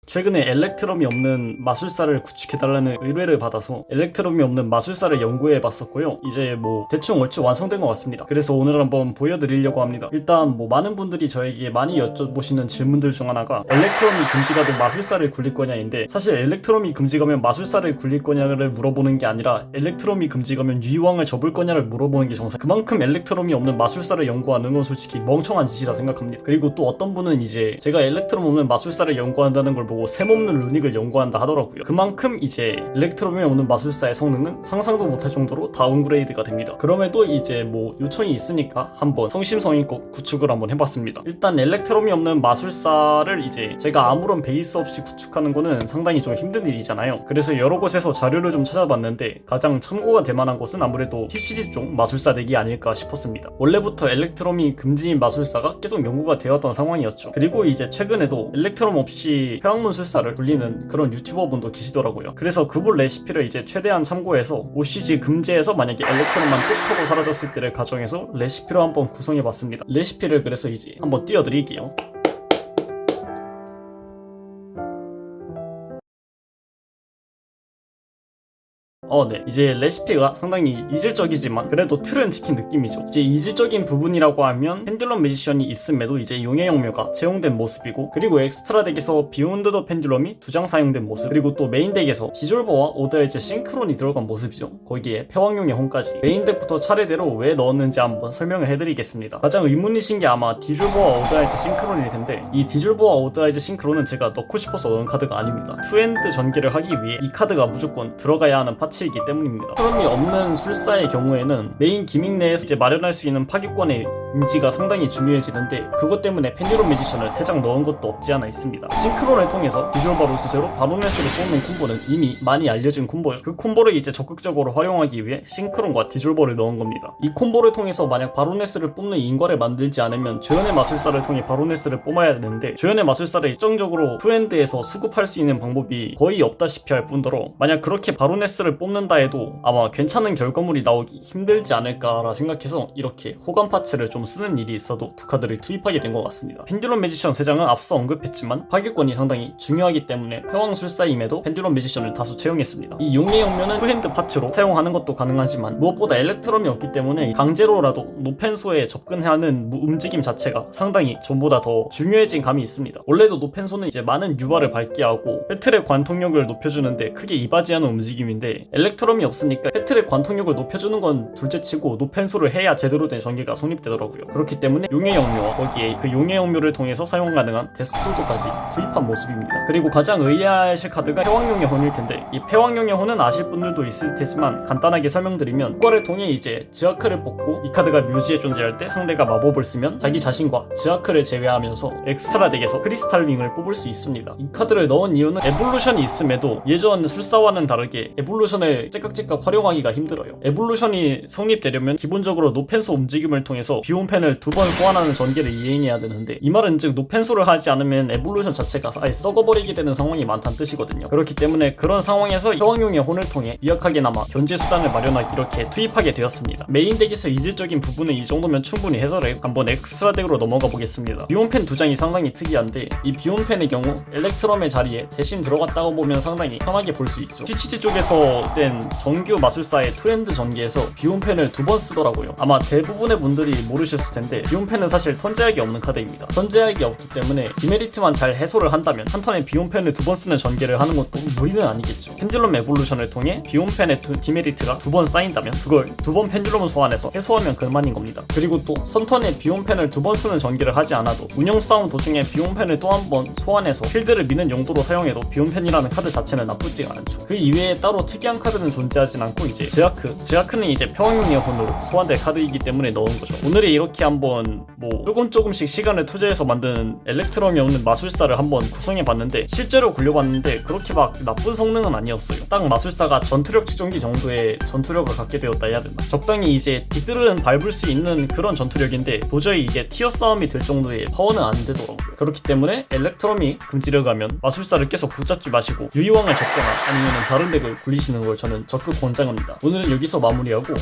최근에 엘렉트럼이 없는 마술사를 구축해달라는 의뢰를 받아서 엘렉트럼이 없는 마술사를 연구해봤었고요. 이제 대충 얼추 완성된 것 같습니다. 그래서 오늘 한번 보여드리려고 합니다. 일단 많은 분들이 저에게 많이 여쭤보시는 질문들 중 하나가 엘렉트럼이 금지가 된 마술사를 굴릴 거냐인데, 사실 엘렉트럼이 금지가면 마술사를 굴릴 거냐를 물어보는 게 아니라 엘렉트럼이 금지가면 유이왕을 접을 거냐를 물어보는 게 정상. 그만큼 엘렉트럼이 없는 마술사를 연구하는 건 솔직히 멍청한 짓이라 생각합니다. 그리고 또 어떤 분은 이제 제가 엘렉트럼 없는 마술사를 연구한다는 걸 보고 셈없는 루닉을 연구한다 하더라고요. 그만큼 이제 엘렉트럼이 없는 마술사의 성능은 상상도 못할 정도로 다운그레이드가 됩니다. 그럼에도 이제 요청이 있으니까 한번 성심성의껏 구축을 한번 해봤습니다. 일단 엘렉트럼이 없는 마술사를 이제 제가 아무런 베이스 없이 구축하는 거는 상당히 좀 힘든 일이잖아요. 그래서 여러 곳에서 자료를 좀 찾아봤는데 가장 참고가 될 만한 곳은 아무래도 TCG 쪽 마술사 덱이 아닐까 싶었습니다. 원래부터 엘렉트럼이 금지인 마술사가 계속 연구가 되었던 상황이었죠. 그리고 이제 최근에도 엘렉트럼 없이 회왕문술사를 굴리는 그런 유튜버분도 계시더라고요. 그래서 그분 레시피를 이제 최대한 참고해서 OCG 금지에서 만약에 엘렉트럼만 뚝 하고 사라졌을 때를 가정해서 레시피로 한번 구성해봤습니다. 레시피를 그래서 이제 한번 띄워드릴게요. 네. 이제 레시피가 상당히 이질적이지만 그래도 틀은 지킨 느낌이죠. 이제 이질적인 부분이라고 하면 펜듈럼 매지션이 있음에도 이제 용의 영묘가 채용된 모습이고, 그리고 엑스트라 덱에서 비욘드 더 펜듈럼이 2장 사용된 모습, 그리고 또 메인 덱에서 디졸버와 오더에이즈 싱크론이 들어간 모습이죠. 거기에 패왕용의 혼까지. 메인 덱부터 차례대로 왜 넣었는지 한번 설명을 해드리겠습니다. 가장 의문이신 게 아마 디졸버와 오더에이즈 싱크론일 텐데, 이 디졸버와 오더에이즈 싱크론은 제가 넣고 싶어서 넣은 카드가 아닙니다. 투엔드 전개를 하기 위해 이 카드가 무조건 들어가야 하는 파츠 이기 때문입니다. 트럼이 없는 술사의 경우에는 메인 기믹 내에서 이제 마련할 수 있는 파괴권의 인지가 상당히 중요해지는데, 그것 때문에 펜듈럼 매지션을 3장 넣은 것도 없지 않아 있습니다. 싱크론을 통해서 디졸버로 수제로 바로네스를 뽑는 콤보는 이미 많이 알려진 콤보죠. 그 콤보를 이제 적극적으로 활용하기 위해 싱크론과 디졸버를 넣은 겁니다. 이 콤보를 통해서 만약 바로네스를 뽑는 인과를 만들지 않으면 조연의 마술사를 통해 바로네스를 뽑아야 되는데, 조연의 마술사를 일정적으로 투엔드에서 수급할 수 있는 방법이 거의 없다시피 할 뿐더러, 만약 그렇게 바로네스를 뽑는다 해도 아마 괜찮은 결과물이 나오기 힘들지 않을까라 생각해서 이렇게 호감 파츠를 좀 쓰는 일이 있어도 두 카드를 투입하게 된 것 같습니다. 펜듈럼 매지션 3장은 앞서 언급했지만 파괴권이 상당히 중요하기 때문에 회왕술사임에도 펜듈럼 매지션을 다수 채용했습니다. 이 용의 영묘는 투핸드 파츠로 사용하는 것도 가능하지만 무엇보다 엘렉트럼이 없기 때문에 강제로라도 노펜소에 접근하는 움직임 자체가 상당히 전보다 더 중요해진 감이 있습니다. 원래도 노펜소는 이제 많은 유화를 밝게 하고 배틀의 관통력을 높여주는데 크게 이바지하는 움직임인데, 엘렉트럼이 없으니까 배틀의 관통력을 높여주는 건 둘째치고 노펜소를 해야 제대로 된 전개가 성립되더라고요. 그렇기 때문에 용의 영묘와 거기에 그 용의 영묘를 통해서 사용 가능한 데스톨도까지 투입한 모습입니다. 그리고 가장 의아하실 카드가 패왕용의 혼일 텐데, 이 패왕용의 혼은 아실 분들도 있을 테지만 간단하게 설명드리면, 효과를 통해 이제 즈아크를 뽑고 이 카드가 묘지에 존재할 때 상대가 마법을 쓰면 자기 자신과 즈아크를 제외하면서 엑스트라 덱에서 크리스탈링을 뽑을 수 있습니다. 이 카드를 넣은 이유는 에볼루션이 있음에도 예전 술사와는 다르게 에볼루션을 째깍째깍 활용하기가 힘들어요. 에볼루션이 성립되려면 기본적으로 노펜소 움직임을 통해서 비온펜을 2번 소환하는 전개를 이행해야 되는데, 이 말은 즉 노펜소를 하지 않으면 에볼루션 자체가 아예 썩어버리게 되는 상황이 많다는 뜻이거든요. 그렇기 때문에 그런 상황에서 패왕용의 혼을 통해 미약하게나마 견제 수단을 마련하기 이렇게 투입하게 되었습니다. 메인 덱에서 이질적인 부분은 이 정도면 충분히 해설해 한번 엑스트라 덱으로 넘어가 보겠습니다. 비온펜 2장이 상당히 특이한데, 이 비온펜의 경우 엘렉트럼의 자리에 대신 들어갔다고 보면 상당히 편하게 볼 수 있죠. TCG 쪽에서 된 정규 마술사의 투핸드 전개에서 비온펜을 2번 쓰더라고요. 아마 대부분의 분들이 모르셨을 텐데, 비온펜은 사실 턴제약이 없는 카드입니다. 턴제약이 없기 때문에 디메리트만 잘 해소를 한다면 한 턴에 비온펜을 2번 쓰는 전개를 하는 것도 무리는 아니겠죠. 펜듈럼 에볼루션을 통해 비온펜의 디메리트가 2번 쌓인다면 그걸 2번 펜듈럼을 소환해서 해소하면 그만인 겁니다. 그리고 또 선턴에 비온펜을 2번 쓰는 전개를 하지 않아도 운영 싸움 도중에 비온펜을 또 한 번 소환해서 필드를 미는 용도로 사용해도 비온펜이라는 카드 자체는 나쁘지가 않죠. 그 이외에 따로 특이한 카드는 존재하진 않고, 이제 제아크는 이제 패왕용의 혼으로 소환될 카드이기 때문에 넣은 거죠. 오늘이 이렇게 한번 조금씩 시간을 투자해서 만든 엘렉트럼이 없는 마술사를 한번 구성해봤는데, 실제로 굴려봤는데 그렇게 막 나쁜 성능은 아니었어요. 딱 마술사가 전투력 측정기 정도의 전투력을 갖게 되었다 해야 되나? 적당히 이제 뒷들은 밟을 수 있는 그런 전투력인데 도저히 이게 티어 싸움이 될 정도의 파워는 안 되더라고요. 그렇기 때문에 엘렉트럼이 금지를 가면 마술사를 계속 붙잡지 마시고 유이왕을 접거나 아니면 다른 덱을 굴리시는 걸 저는 적극 권장합니다. 오늘은 여기서 마무리하고